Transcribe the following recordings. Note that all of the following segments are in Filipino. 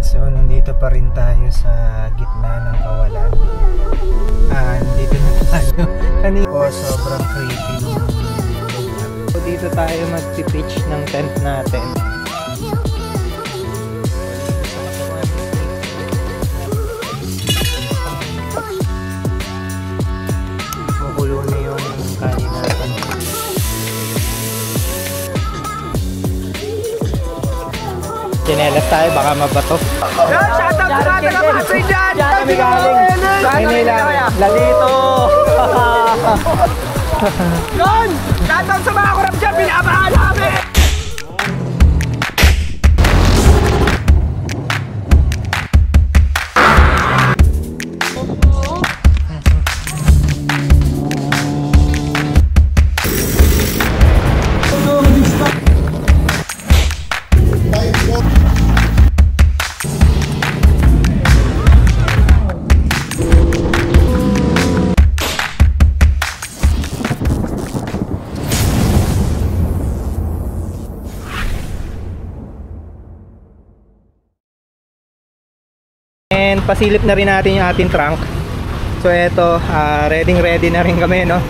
So nandito pa rin tayo sa gitna ng kawalan. Nandito na tayo. Kanina po sobrang creepy ng lugar. So dito tayo mag-pitch ng tent natin. Magulo na yung kanin natin. Chinelas tayo, baka mabato. Shoutout sa mga taga-Pasay dyan! Diyan kami galing. Manila. Lalito. Yun! Shoutout sa mga kurap dyan! Pinabahan namin! And pasilip na rin natin yung ating trunk. So eto, ready na rin kami, no?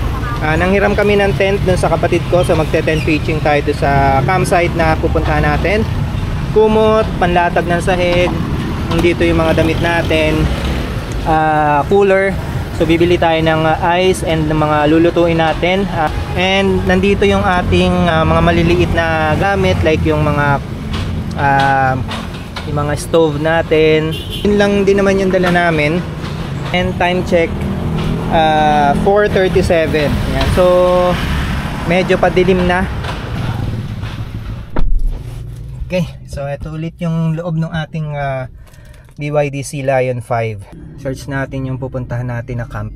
Nanghiram kami ng tent dun sa kapatid ko. So magte-tent pitching tayo dun sa campsite na pupuntahan natin. Kumot, panlatag ng sahig. Dito yung mga damit natin. Cooler. So bibili tayo ng ice and mga lulutuin natin. And nandito yung ating mga maliliit na gamit, like yung mga stove natin. Yun lang din naman yung dala namin. And time check 4:37. Yan. So medyo padilim na. Okay, so ito ulit yung loob ng ating BYD Sea Lion 5. Search natin yung pupuntahan natin na camp.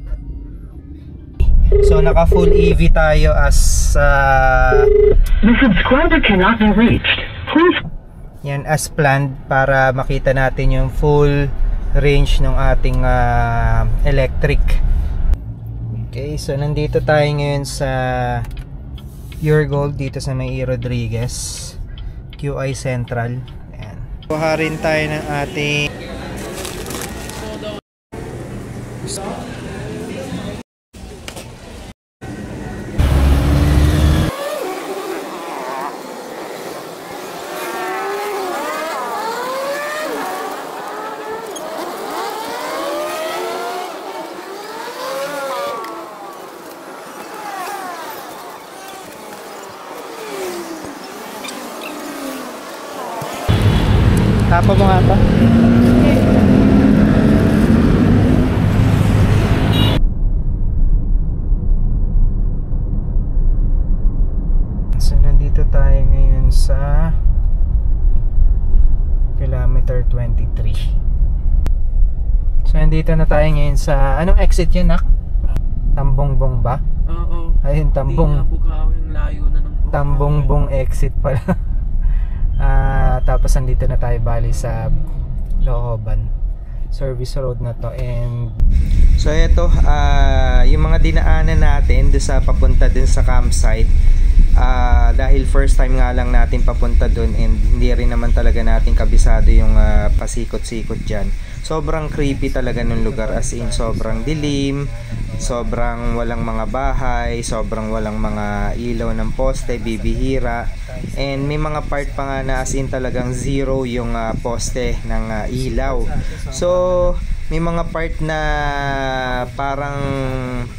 So naka full EV tayo as The subscriber cannot be reached. Please. Yan, as planned, para makita natin yung full range ng ating electric. Okay, so nandito tayo ngayon sa Pure Gold dito sa May Rodriguez, QI Central. Ayan. Kuha rin tayo ng ating tapa mo nga pa. So nandito tayo ngayon sa kilometer 23. So nandito na tayo ngayon sa anong exit yun, Nak? Tambongbong ba? Oo. Ayun, Tambong. Layo na ng Tambongbong exit pala. Tapos nandito na tayo bali sa Lohoban service road na to. And so ito, yung mga dinaanan natin doon sa papunta din sa campsite, dahil first time nga lang natin papunta doon and hindi rin naman talaga natin kabisado yung pasikot-sikot dyan. Sobrang creepy talaga ng lugar, as in sobrang dilim, sobrang walang mga bahay, sobrang walang mga ilaw ng poste, bibihira. And may mga part pa nga na as in talagang zero yung poste ng ilaw. So may mga part na parang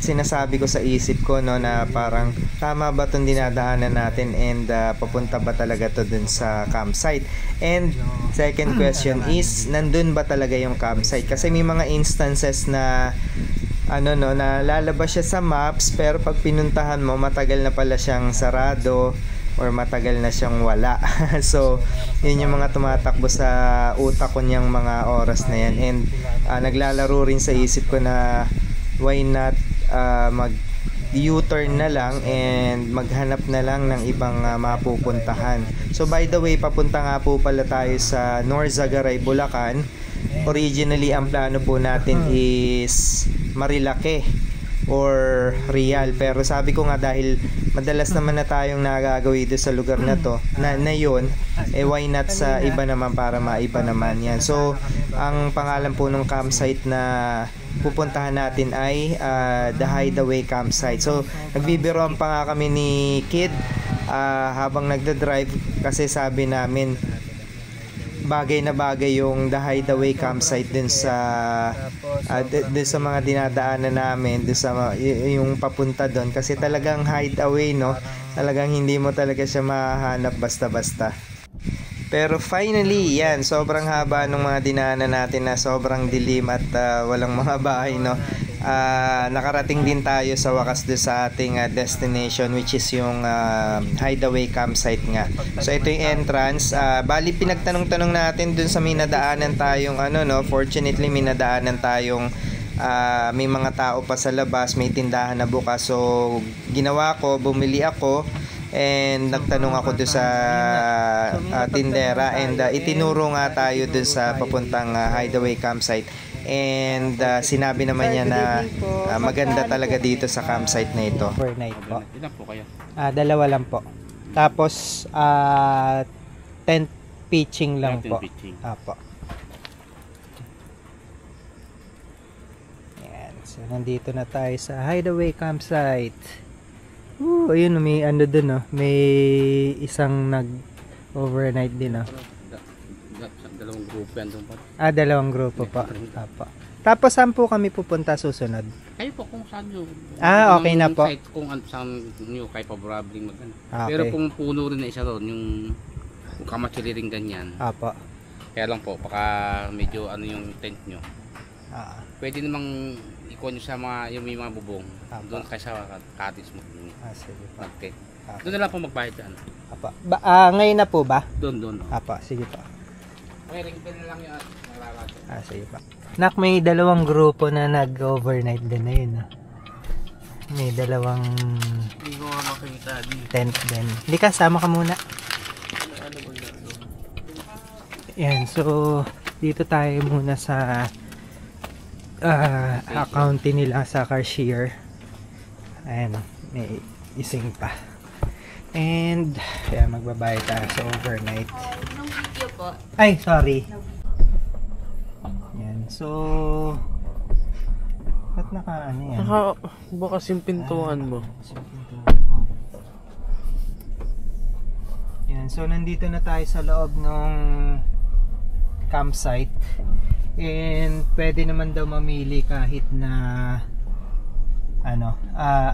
sinasabi ko sa isip ko, no, na parang tama ba itong dinadaanan natin and papunta ba talaga to dun sa campsite. And second question is, nandun ba talaga yung campsite? Kasi may mga instances na na lalabas siya sa maps, pero pag pinuntahan mo matagal na pala siyang sarado or matagal na siyang wala. So yun yung mga tumatakbo sa utak ko niyang mga oras na yan. And naglalaro rin sa isip ko na why not mag U-turn na lang and maghanap na lang ng ibang mapupuntahan. So by the way, papunta nga po pala tayo sa Norzagaray, Bulacan. Originally ang plano po natin is Marilake. or real. Pero sabi ko nga, dahil madalas naman na tayong nagagawi doon sa lugar na to na yun, why not sa iba naman para maiba naman yan. So ang pangalan po ng campsite na pupuntahan natin ay The Hideaway Campsite. So nagbibiroan pa nga kami ni Kid habang nagda-drive, kasi sabi namin bagay na bagay yung The Hideaway Campsite dun sa mga dinadaanan namin, dun sa yung papunta doon, kasi talagang hideaway, no? Talagang hindi mo talaga siya mahanap basta-basta. Pero finally, yan, sobrang haba ng mga dinaanan natin na sobrang dilim at walang mga bahay, no? Nakarating din tayo sa wakas doon sa ating destination, which is yung Hideaway Campsite nga. So ito yung entrance. Bali pinagtanong-tanong natin doon sa minadaanan tayong fortunately minadaanan tayong may mga tao pa sa labas, may tindahan na bukas. So ginawa ko, bumili ako and nagtanong ako doon sa tindera, and itinuro nga tayo doon sa papuntang Hideaway Campsite. And sinabi naman niya na maganda talaga dito sa campsite na ito. Overnight po. Ilan po kayo? Dalawa lang po. Tapos tent pitching lang po. Apo. Yan. So nandito na tayo sa Hideaway Campsite. Ayun, may dun, no? May isang nag-overnight din, no? Dalawang grupo yan doon po. Dalawang grupo po. Apo. Tapos saan po kami pupunta susunod? Kayo po kung saan nyo. Okay na po. Site kung saan nyo kayo paborabling magano. Okay. Pero kung puno rin na isa doon, yung kamatsiliring ganyan. Apo. Kaya lang po, baka medyo yung tent nyo. Pwede namang ikuha nyo sa yung may mga bubong. Doon kayo sa cottage mo. Sige po. Mag-tent. Doon na lang po magbayad dyan. Apo. Ngayon na po ba? Doon. Apo, sige po. Okay, ring-bell na lang yung nalalato. Sige pa. Nak, may dalawang grupo na nag-overnight din na yun. May dalawang Hindi ko nga makikita din. tent din. Hindi ka, sama ka muna. Yan, so dito tayo muna sa account nila sa cashier. Ayan, may ising pa. And kaya magbabayad tayo sa overnight. Ay, sorry. Yan. So ba't yan? Bukas yung pintuan mo. Yan. So nandito na tayo sa loob ng campsite. And pwede naman daw mamili kahit na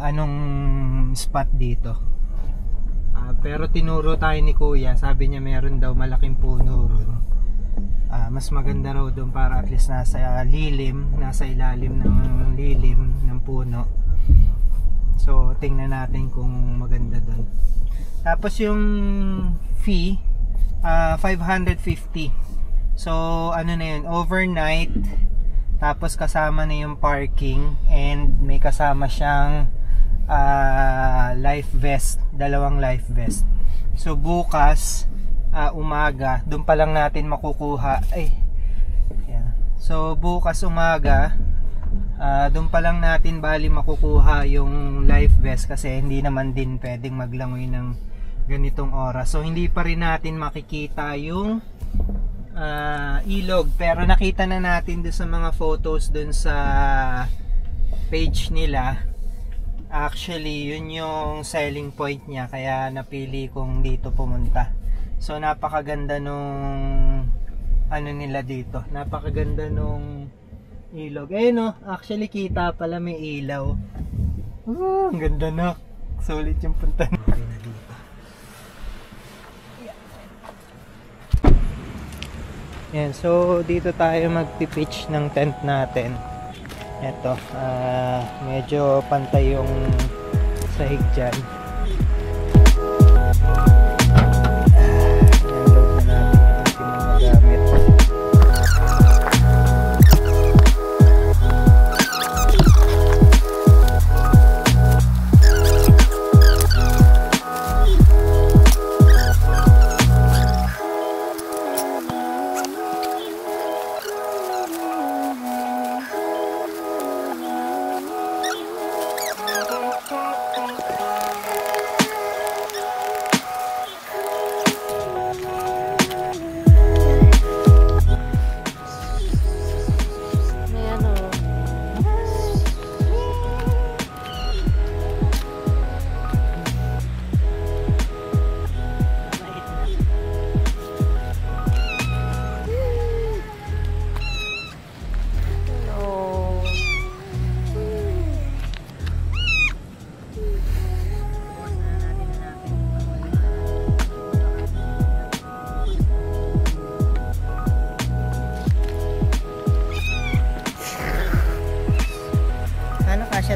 anong spot dito. Pero tinuro tayo ni Kuya, sabi niya meron daw malaking puno ron. Mas maganda raw doon para at least nasa ilalim ng lilim ng puno. So tingnan natin kung maganda doon. Tapos yung fee 550. So na yun, overnight, tapos kasama na yung parking, and may kasama siyang life vest, dalawang life vest. So bukas umaga, doon pa lang natin makukuha. Yan. So bukas umaga, doon pa lang natin bali makukuha yung life vest, kasi hindi naman din pwedeng maglangoy ng ganitong oras. So hindi pa rin natin makikita yung ilog, pero nakita na natin doon sa mga photos doon sa page nila. Actually yun yung selling point niya, kaya napili kong dito pumunta. So napakaganda nung nila dito, napakaganda nung ilog. Actually kita pala may ilaw. Ang ganda na, sulit yung punta natin dito. Yan, so dito tayo magpipitch ng tent natin. Ito, medyo pantay yung sahig dyan. Nandog na natin yung mga gamit.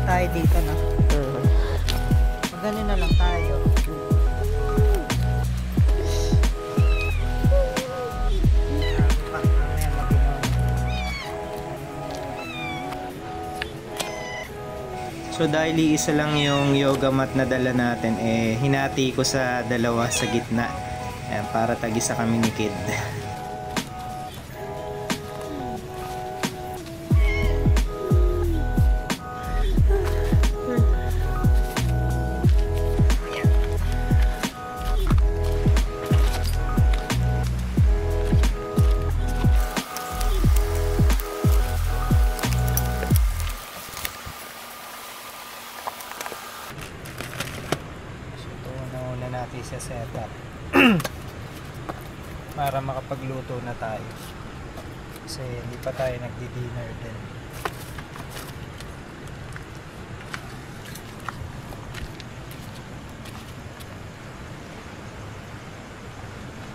tayo dito, no? Magano na lang tayo. So dahil isa lang yung yoga mat na dala natin, hinati ko sa dalawa sa gitna. Ayan, para tag-isa kami ni Kid. Natin sa setup para makapagluto na tayo kasi hindi pa tayo nagdi-dinner din.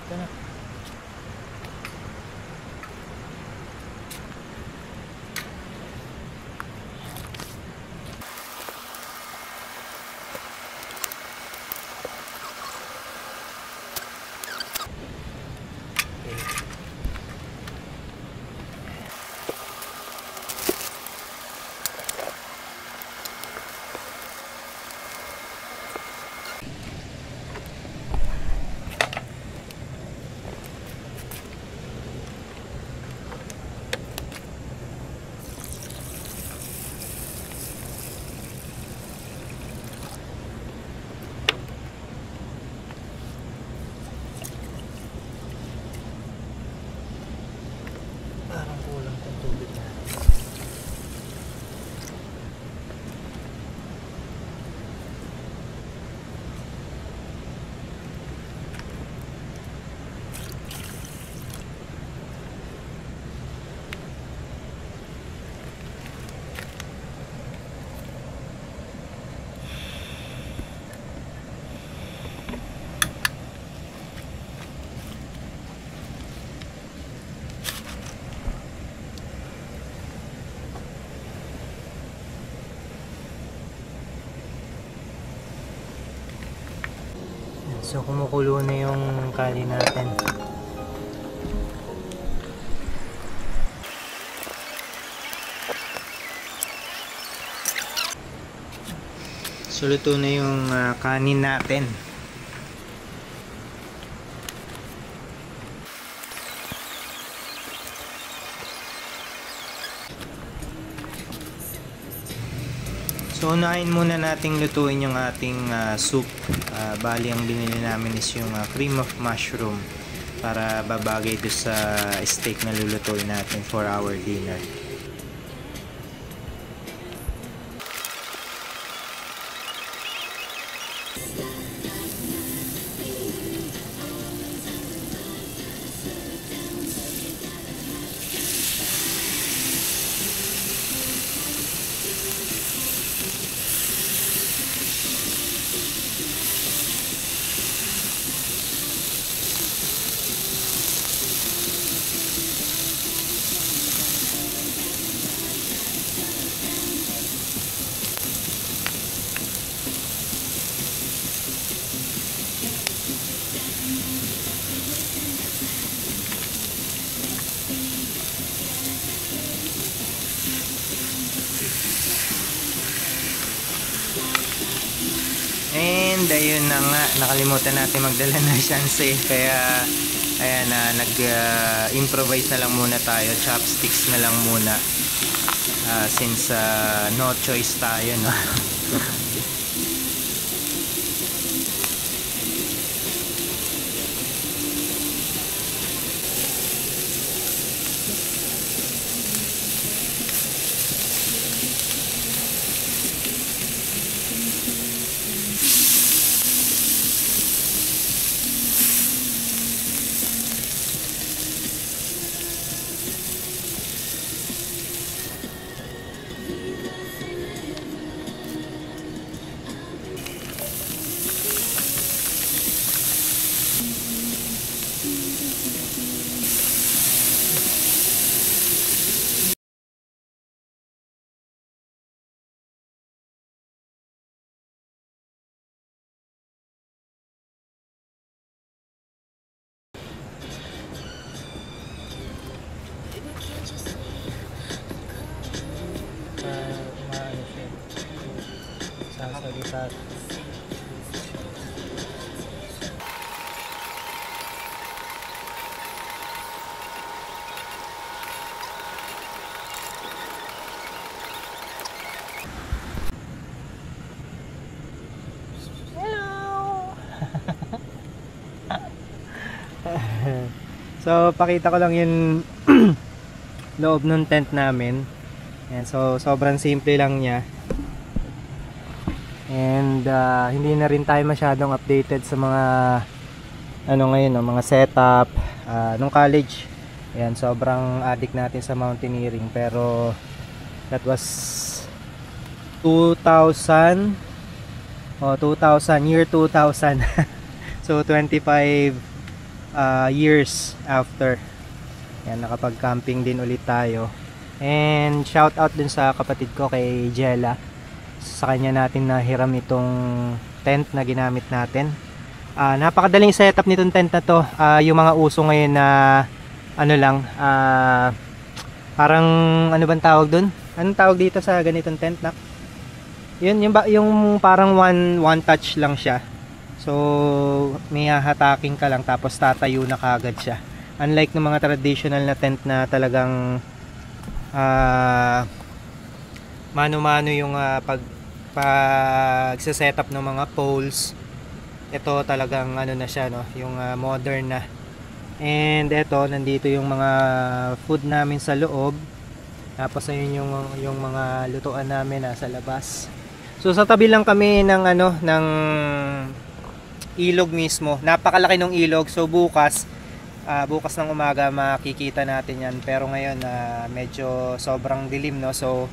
Ito na. Parang kulang tong tubig natin. So kumukulo na yung kanin natin. So luto na yung kanin natin. So unahin muna nating lutuin yung ating soup. Bali ang binili namin is yung cream of mushroom para babagay doon sa steak na lulutuin natin for our dinner. And ayun na nga, nakalimutan natin magdala ng shanse, kaya ayan na, nag-improvise na lang muna tayo, chopsticks na lang muna since no choice tayo, no? Rizal. So pakita ko lang yung loob ng tent namin. Ayan, so sobrang simple lang niya. And hindi na rin tayo masyadong updated sa mga ano ngayon, no, mga setup nung college. Ayan, sobrang addict natin sa mountaineering, pero that was 2000 year 2000. So 25 years after. Yan, nakapag-camping din ulit tayo. And shout out din sa kapatid ko, kay Jella. Sa kanya natin nahiram itong tent na ginamit natin. Napakadaling setup nitong tent na to. Yung mga uso ngayon na ano lang, parang ano bang tawag dun? Anong tawag dito sa ganitong tent na? Yung parang one touch lang siya. So may hahataking ka lang tapos tatayo na kaagad siya. Unlike ng mga traditional na tent na talagang mano-mano yung pag-setup ng mga poles. Ito talagang ano na siya, no, yung modern na. And ito, nandito yung mga food namin sa loob. Tapos ayun yung mga lutuan namin nasa labas. So sa tabi lang kami ng ano, ng ilog mismo. Napakalaki ng ilog. So bukas ng umaga makikita natin yan. Pero ngayon medyo sobrang dilim, no. So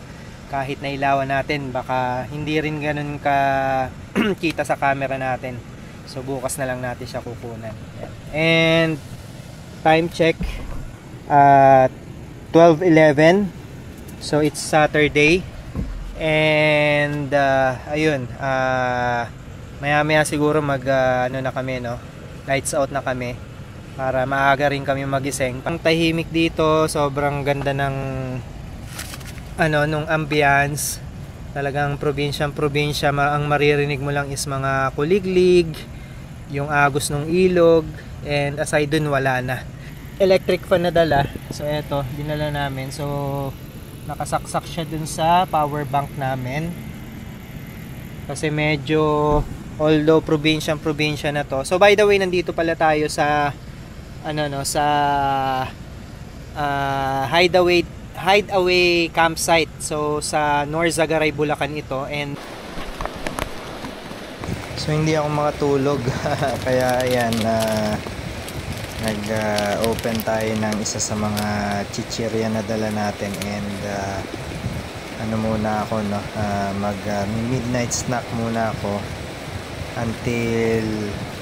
kahit nailawan natin, baka hindi rin ganun ka kita sa camera natin. So bukas na lang natin siya kukunan. Yan. And time check 12:11. So it's Saturday. And ayun, maya siguro ano na kami, no, lights out na kami para maaga rin kami magising. Ang tahimik dito, sobrang ganda ng ano, nung ambience. Talagang probinsya, ang maririnig mo lang is mga kuliglig, yung agos ng ilog, and aside dun wala na. Electric fan na dala. So eto, dinala namin. So nakasaksak siya dun sa power bank namin. Kasi medyo, although probinsya na to. So by the way, nandito pala tayo sa ano, no, sa hideaway campsite. So sa Norzagaray, Bulacan ito. And so hindi ako makatulog kaya ayan, nag-open tayo ng isa sa mga chichirya na dala natin. And ano muna ako, no, midnight snack muna ako until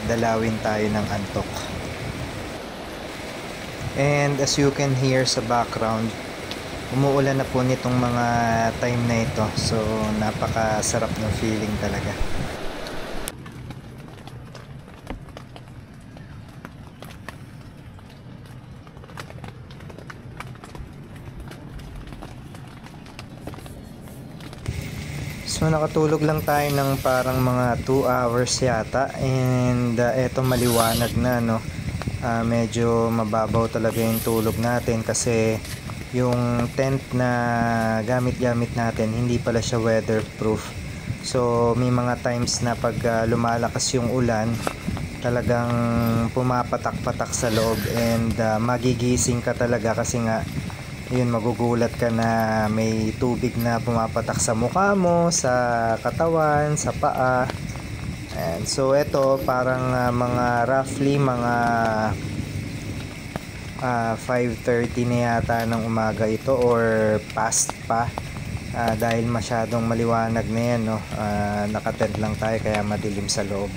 dalawin tayo ng antok. And as you can hear sa background, umuulan na po nitong mga time na ito. So napakasarap ng feeling talaga. So nakatulog lang tayo ng parang mga 2 hours yata. And eto, maliwanag na, no. Medyo mababaw talaga yung tulog natin kasi yung tent na gamit natin hindi pala siya weatherproof. So may mga times na pag lumalakas yung ulan, talagang pumapatak-patak sa loob. And magigising ka talaga kasi nga yun, magugulat ka na may tubig na pumapatak sa mukha mo, sa katawan, sa paa. And so ito parang mga roughly mga 5:30 na yata ng umaga ito, or past pa, dahil masyadong maliwanag na yan, no. Nakatent lang tayo kaya madilim sa loob.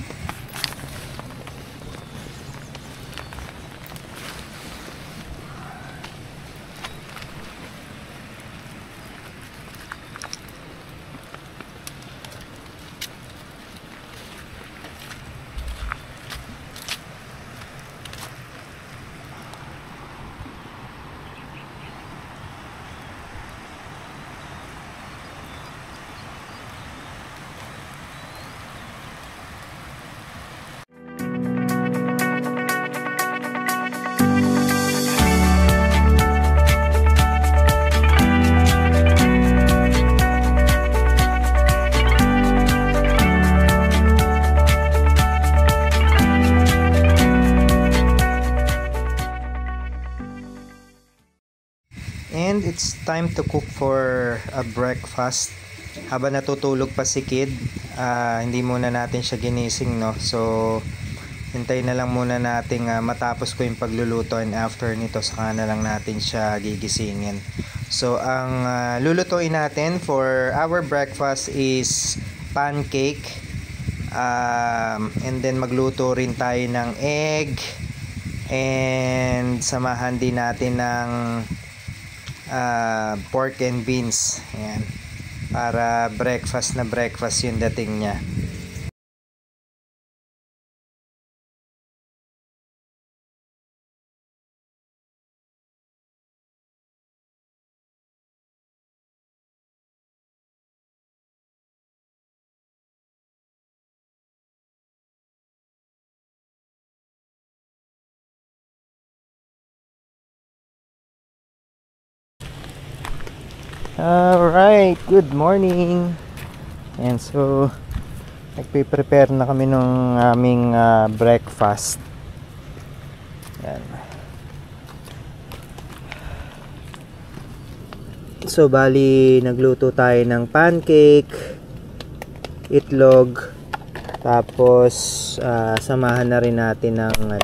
And it's time to cook for a breakfast. Habang natutulog pa si Kid, hindi muna natin siya ginising, no? So hintayin na lang muna nating matapos ko yung pagluluto, and after nito saka na lang natin siya gigisingin. So ang lulutuin natin for our breakfast is pancake, and then magluto rin tayo ng egg, and samahan din natin ng pork and beans. Ayan, para breakfast na breakfast yung dating niya. Alright, good morning. And so nagpe-prepare na kami ng aming breakfast. Yan. So bali nagluto tayo ng pancake, itlog, tapos samahan na rin natin ng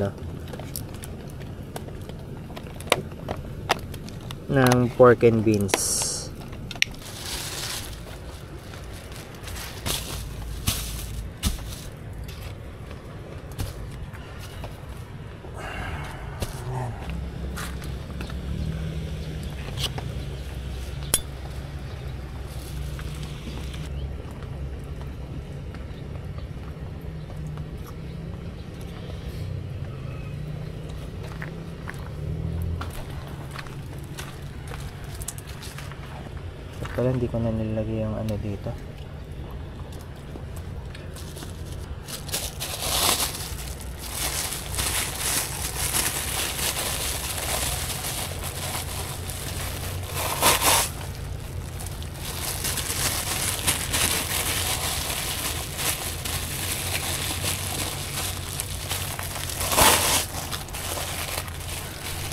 ng pork and beans. Pala hindi ko na nilagay yung dito.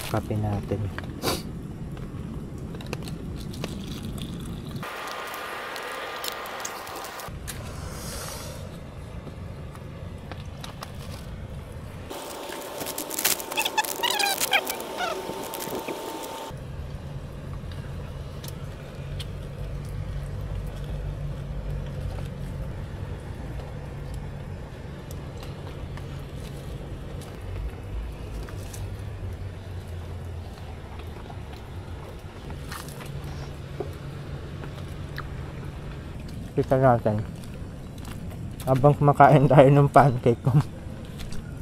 Kape natin. Kita natin habang kumakain tayo ng pancake,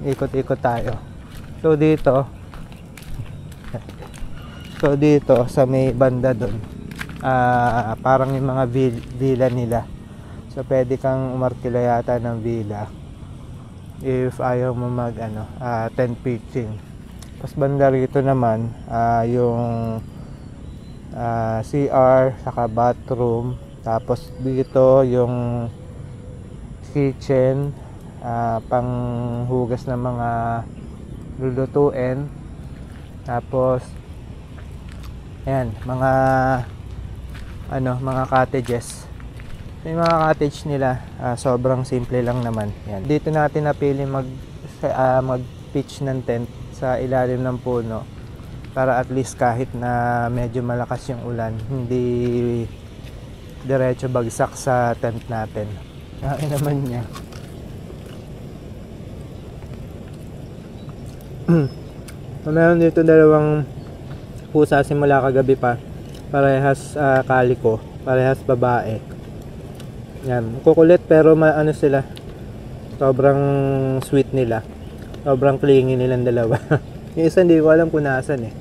ikot-ikot tayo. So dito sa may banda doon, parang yung mga villa nila. So pwede kang umarkila yata ng villa if ayaw mo mag tent pitching. Tapos banda rito naman yung CR saka bathroom. Tapos dito yung kitchen, panghugas ng mga lulutuin. Tapos ayan, mga cottages. Yung mga cottage nila, sobrang simple lang naman. Yan. Dito natin napili mag-pitch ng tent sa ilalim ng puno para at least kahit na medyo malakas yung ulan, hindi diretso bagsak sa tent natin. Kain naman niya. Meron dito dalawang pusa simula kagabi pa. Parehas kaliko, parehas babae. Yan, kukulit pero sila. Sobrang sweet nila. Sobrang clingy nilang dalawa. Yung isa hindi ko alam kung nasan eh.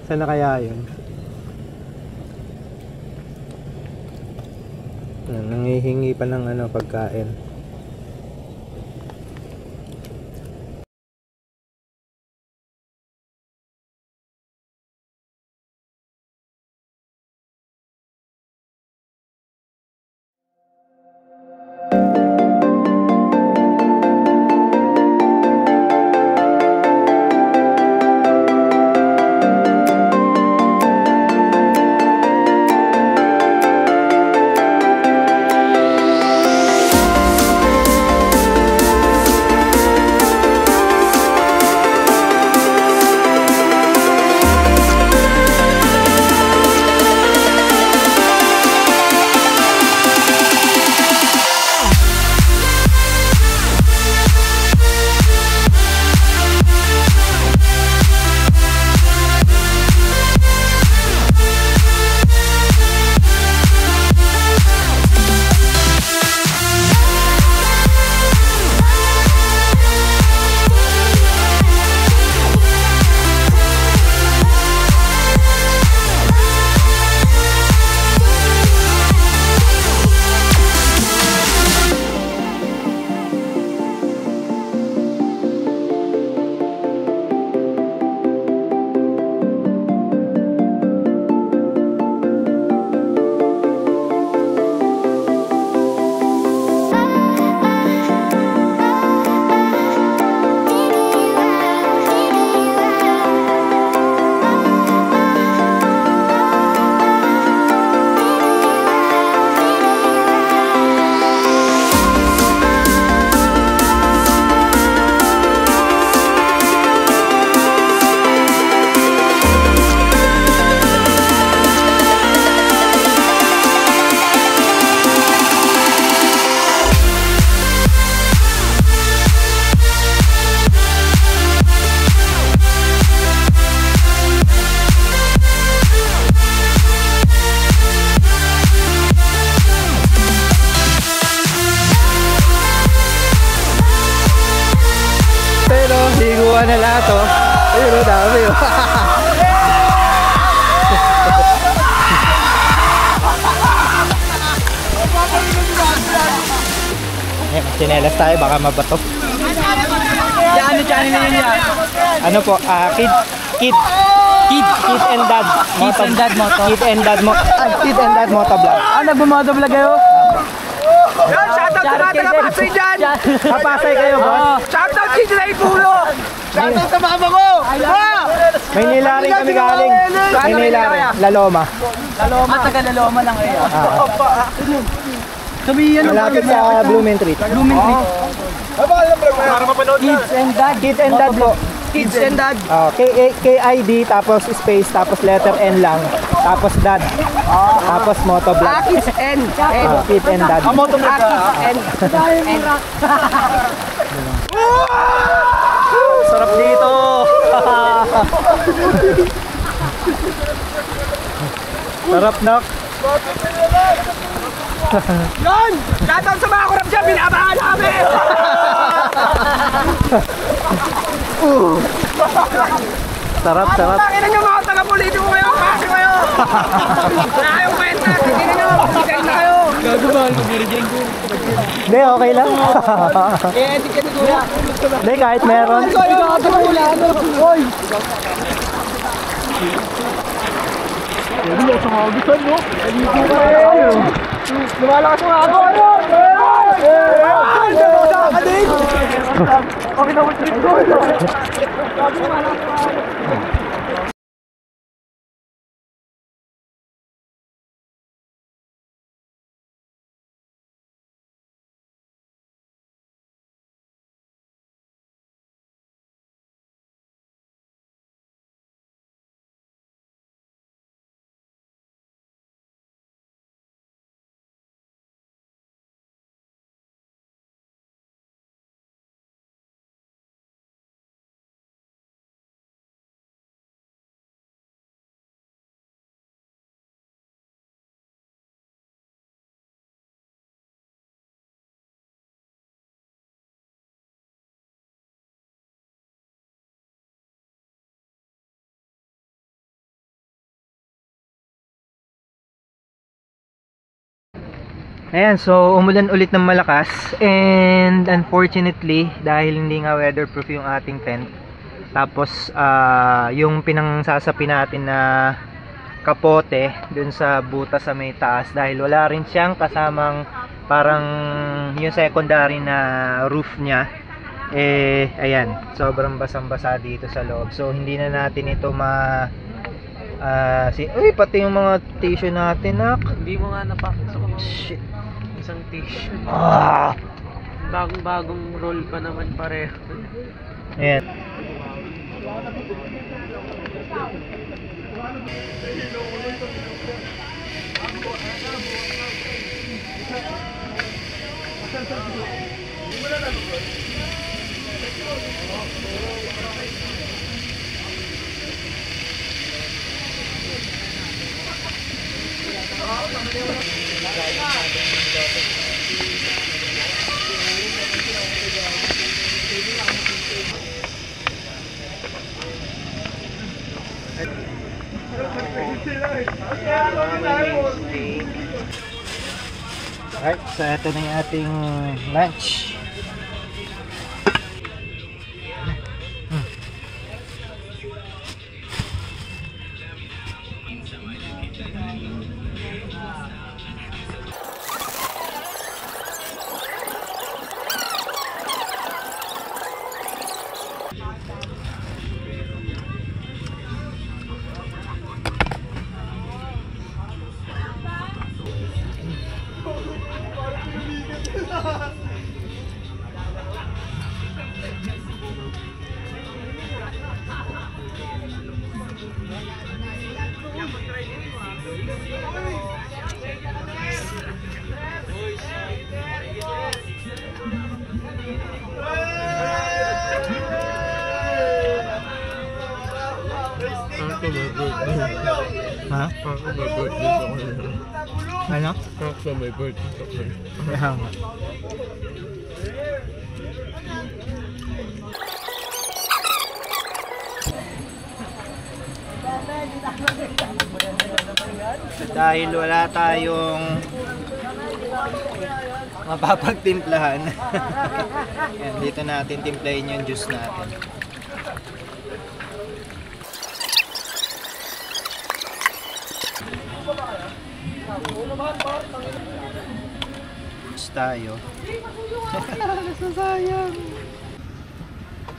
Saan na kaya yun? Nangihingi pa ng pagkain. dami oh. Ayan, chinelas tayo, baka mabato. Ano po? Kid and Dad Moto. Kid and Dad Moto Vlog. Nagbumoto vlog kayo? Yan, shoutout sa mga taga-Pasay dyan! Kapasay kayo, boss? Shoutout si Jilay Pulo! Shoutout sa mama ko! May nilaring kami galing. May nilaring. Laloma. Taga Laloma lang kayo. Malapit sa Blumentritt. Kids and Dad. Kid and Dad po. Kids and Dad. KID tapos space tapos letter N lang. Tapos Dad. Tapos Moto Vlog. Kids and Kid and Dad. Moto Vlog. Sarap dito. Sarap nak. Yon! Shoutout sa mga kurap dyan, binabahan namin! Sarap. Pakita nyo mga taga-politiko kayo, kasi kayo! Wala kayong kwenta, hindi nyo, bigay na kayo! Gagawin ko, birigin ko. Hindi, okay lang. Hindi ka ni Kuya. Hindi, kahit meron. Oy! Lumalakas mga ako! Okay na mo trip ko! Ayan, so umulan ulit ng malakas and unfortunately dahil hindi nga weatherproof yung ating tent, tapos yung pinangsasapi natin na kapote dun sa butas sa may taas, dahil wala rin siyang kasamang parang yung secondary na roof niya, ayan, sobrang basang-basa dito sa loob. So hindi na natin ito uy, pati yung mga tissue natin, nak. Hindi mo nga napakasok. Shit. Isang tissue. Bagong roll pa naman pareho. Ayan. Alright, so ito na yung ating lunch. Ha? Ano? After my birthday. Kaya nga. Dahil wala tayong mapapagtimplahan. Yan, dito natin timplahin yung juice natin. Tayo. Nasasayang.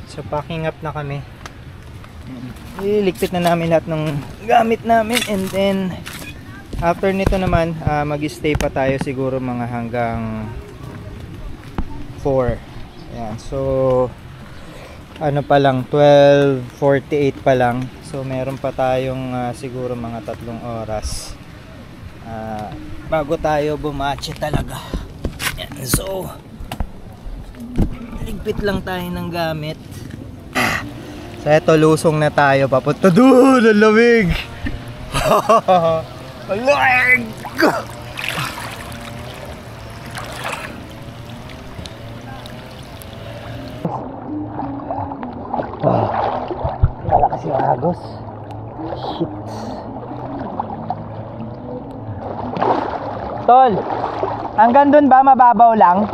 So packing up na kami. Iligpit na namin lahat ng gamit namin, and then after nito naman mag-stay pa tayo siguro mga hanggang 4. Ayan, so ano pa lang, 12:48 pa lang. So meron pa tayong siguro mga 3 oras bago tayo bumatche talaga. Ayan, so ligpit lang tayo ng gamit. So eto, lusong na tayo papunta doon. Ang lamig. Ang lamig. Malakas yung agos. Shit. Tol, hanggang dun ba mababaw lang?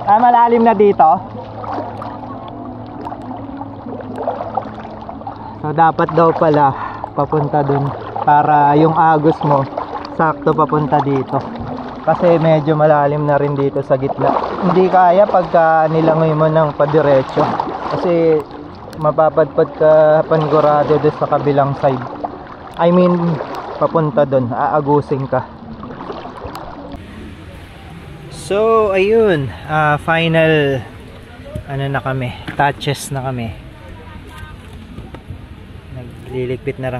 Malalim na dito? So dapat daw pala papunta dun para yung agos mo sakto papunta dito. Kasi medyo malalim na rin dito sa gitna. Hindi kaya pagka nilangoy mo ng padiretso. Kasi mapapadpad ka panigurado doon sa kabilang side. I mean, papunta dun, aagusin ka. So ayun, final ano na kami, touches na kami. Nagliligpit na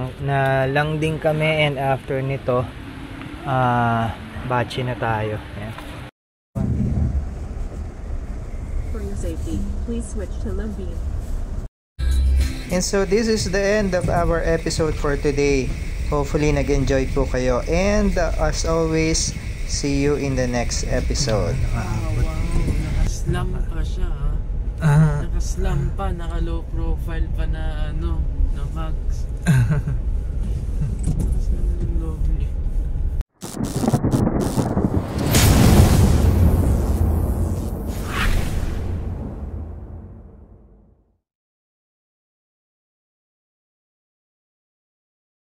lang din kami, and after nito batch na tayo. Ayan. For your safety, please switch to low beam. And so this is the end of our episode for today. Hopefully nag-enjoy po kayo, and as always, see you in the next episode. Wow, nakaslam pa siya. Nakaslam pa, naka low profile pa na ano, na max.